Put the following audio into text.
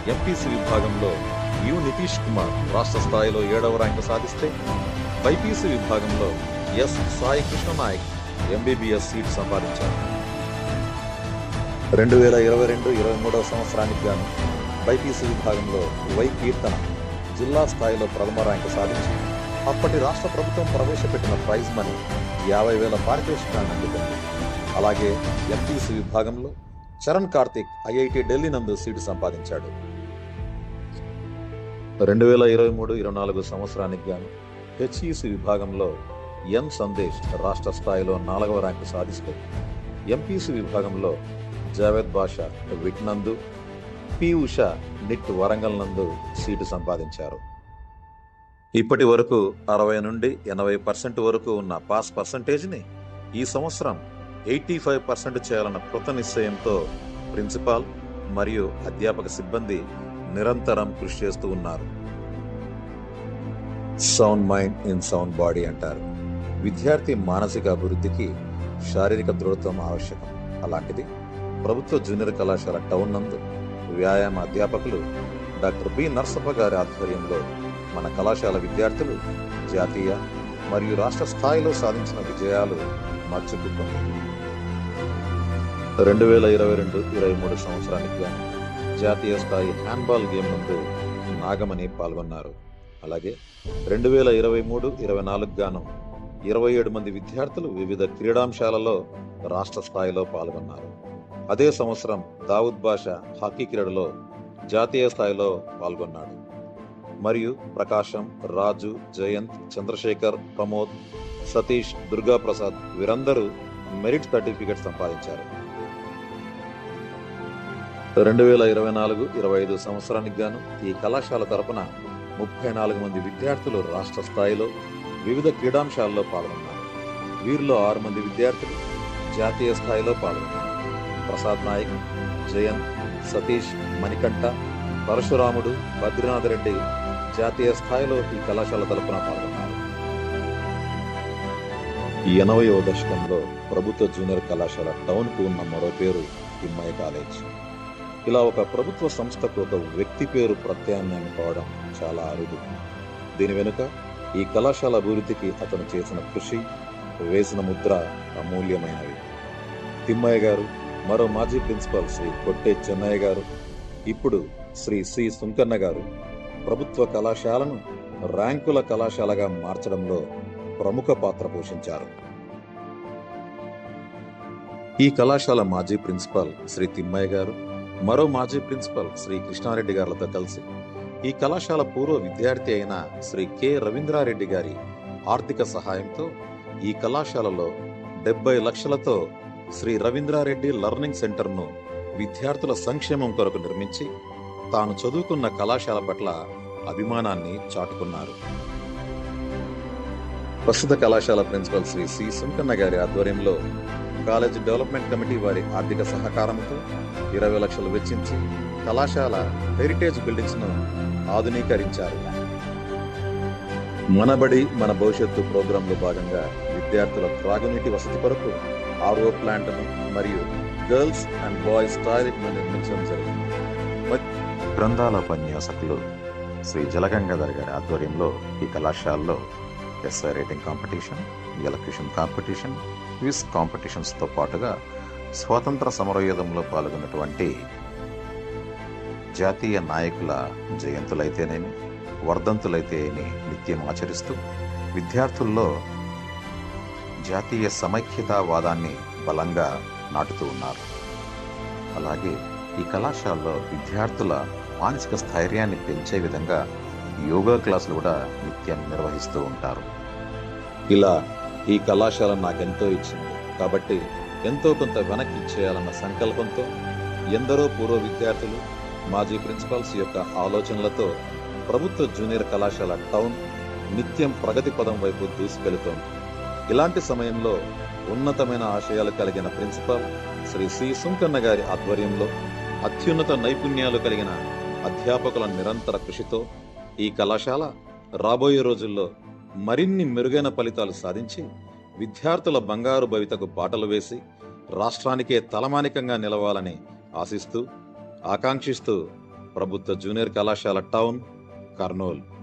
MPC విభాగంలో you Nitish Kumar రాష్ట్ర స్థాయిలో 7వ ర్యాంకు సాధిస్తే, బైపీసీ విభాగంలో S Sai Krishna Naik MBBS seat సంపాదించారు. 2022-23 సంవత్సరానికి గాను బైపీసీ విభాగంలో వై కీర్తన జిల్లా స్థాయిలో ప్రథమ ర్యాంకు సాధించి అప్పటి రాష్ట్ర ప్రభుత్వం ప్రవేశపెట్టిన ప్రైజ్ మనీ 50,000 పారితోషికాన్ని అందుకుంది. అలాగే ఎంపీసీ విభాగంలో చరణ్ కార్తిక్ ఐఐటి ఢిల్లీ నందు సీటు సంపాదించాడు. 2023-24 సంవత్సరానికి గాను హెచ్ఈసి విభాగంలో ఎన్ సందేశ్ రాష్ట్ర స్థాయిలో 4వ ర్యాంకు సాధిస్తే, ఎంపీసీ విభాగంలో జావేద్ బాషా విట్ నందు, పి ఉషా నిట్ వరంగల్ నందు సీటు సంపాదించారు. ఇప్పటి వరకు 60 నుండి 80% వరకు ఉన్న పాస్ పర్సంటేజ్ని ఈ సంవత్సరం 85% చేయాలన్న కృత నిశ్చయంతో ప్రిన్సిపాల్ మరియు అధ్యాపక సిబ్బంది నిరంతరం కృషి చేస్తూ ఉన్నారు. Sound mind in sound body అంటారు. విద్యార్థి మానసిక అభివృద్ధికి శారీరక దృఢత్వం ఆవశ్యకం. అలాంటిది ప్రభుత్వ జూనియర్ కళాశాల టౌన్ నందు వ్యాయామ అధ్యాపకులు డాక్టర్ బి నర్సప్ప గారి ఆధ్వర్యంలో మన కళాశాల విద్యార్థులు జాతీయ మరియు రాష్ట్ర స్థాయిలో సాధించిన విజయాలు మర్చిపోతుంది. 2022-23 సంవత్సరానికి గాను జాతీయ స్థాయి హ్యాండ్బాల్ గేమ్ నందు నాగమణి పాల్గొన్నారు. అలాగే 2023-24 గాను 27 మంది విద్యార్థులు వివిధ క్రీడాంశాలలో రాష్ట్ర స్థాయిలో పాల్గొన్నారు. అదే సంవత్సరం దావుద్ బాషా హాకీ క్రీడలో జాతీయ స్థాయిలో పాల్గొన్నాడు. మరియు ప్రకాశం, రాజు, జయంత్, చంద్రశేఖర్, ప్రమోద్, సతీష్, దుర్గా ప్రసాద్ వీరందరూ మెరిట్ సర్టిఫికెట్ సంపాదించారు. 2024-25 సంవత్సరానికి గాను ఈ కళాశాల తరపున 34 మంది విద్యార్థులు రాష్ట్ర స్థాయిలో వివిధ క్రీడాంశాల్లో పాల్గొన్నారు. వీరిలో 6 మంది విద్యార్థులు జాతీయ స్థాయిలో పాల్గొన్నారు. ప్రసాద్ నాయక్, జయంత్, సతీష్, మణికంఠ, పరశురాముడు, బద్రీనాథ్ రెడ్డి జాతీయ స్థాయిలో ఈ కళాశాల తరపున పాల్గొన్నారు. 80వ దశకంలో ప్రభుత్వ జూనియర్ కళాశాల టౌన్కు ఉన్న మరో పేరు తిమ్మయ్య కాలేజ్. ఇలా ఒక ప్రభుత్వ సంస్థకు ఒక వ్యక్తి పేరు ప్రత్యామ్నాయం కావడం చాలా అరుదు. దీని వెనుక ఈ కళాశాల అభివృద్ధికి అతను చేసిన కృషి, వేసిన ముద్ర అమూల్యమైనవి. తిమ్మయ్య గారు, మరో మాజీ ప్రిన్సిపల్ శ్రీ కొట్టే చెన్నయ్య గారు, ఇప్పుడు శ్రీ సి సుంకన్న గారు ప్రభుత్వ కళాశాలను ర్యాంకుల కళాశాలగా మార్చడంలో ప్రముఖ పాత్ర పోషించారు. ఈ కళాశాల మాజీ ప్రిన్సిపల్ శ్రీ తిమ్మయ్య గారు, మరో మాజీ ప్రిన్సిపల్ శ్రీ కృష్ణారెడ్డి గారులతో కలిసి ఈ కళాశాల పూర్వ విద్యార్థి అయిన శ్రీ కె రవీంద్రారెడ్డి గారి ఆర్థిక సహాయంతో ఈ కళాశాలలో 70 లక్షలతో శ్రీ రవీంద్రారెడ్డి లెర్నింగ్ సెంటర్ను విద్యార్థుల సంక్షేమం కొరకు నిర్మించి తాను చదువుకున్న కళాశాల పట్ల అభిమానాన్ని చాటుకున్నారు. ప్రస్తుత కళాశాల ప్రిన్సిపల్ శ్రీ సి సుంకన్న గారి ఆధ్వర్యంలో కాలేజ్ డెవలప్మెంట్ కమిటీ వారి ఆర్థిక సహకారంతో 20 లక్షలు వెచ్చించి కళాశాల హెరిటేజ్ బిల్డింగ్స్ ను ఆధునీకరించారు. మనబడి మన భవిష్యత్తు ప్రోగ్రాంలో భాగంగా విద్యార్థుల త్రాగునీటి వసతి కొరకు ఆర్ఓ ప్లాంట్ను మరియు గర్ల్స్ అండ్ బాయ్స్ టాయిలెట్ ను నిర్మించడం జరిగింది. గ్రంథాల ఉపన్యాసకులు శ్రీ జలగంగాధర్ గారి ఆధ్వర్యంలో ఈ కళాశాలలో essay writing competition, elocution competition, quiz కాంపిటీషన్స్తో పాటుగా స్వాతంత్ర సమరయుధంలో పాల్గొన్నటువంటి జాతీయ నాయకుల జయంతులైతేనేమి, వర్ధంతులైతేనేమి నిత్యం ఆచరిస్తూ విద్యార్థుల్లో జాతీయ సమైక్యతావాదాన్ని బలంగా నాటుతూ ఉన్నారు. అలాగే ఈ కళాశాలలో విద్యార్థుల మానసిక స్థైర్యాన్ని పెంచే విధంగా యోగా క్లాసులు కూడా నిత్యం నిర్వహిస్తూ ఉంటారు. ఇలా ఈ కళాశాల నాకెంతో ఇచ్చింది కాబట్టి ఎంతో కొంత వెనక్కి ఇచ్చేయాలన్న సంకల్పంతో ఎందరో పూర్వ విద్యార్థులు, మాజీ ప్రిన్సిపల్స్ యొక్క ఆలోచనలతో ప్రభుత్వ జూనియర్ కళాశాల టౌన్ నిత్యం ప్రగతి పదం వైపు దూసుకెళుతోంది. ఇలాంటి సమయంలో ఉన్నతమైన ఆశయాలు కలిగిన ప్రిన్సిపల్ శ్రీ సి సుంకన్న గారి ఆధ్వర్యంలో అత్యున్నత నైపుణ్యాలు కలిగిన అధ్యాపకుల నిరంతర కృషితో ఈ కళాశాల రాబోయే రోజుల్లో మరిన్ని మెరుగైన ఫలితాలు సాధించి విద్యార్థుల బంగారు భవితకు బాటలు వేసి రాష్ట్రానికే తలమానికంగా నిలవాలని ఆశిస్తూ ఆకాంక్షిస్తూ ప్రభుత్వ జూనియర్ కళాశాల టౌన్, కర్నూలు.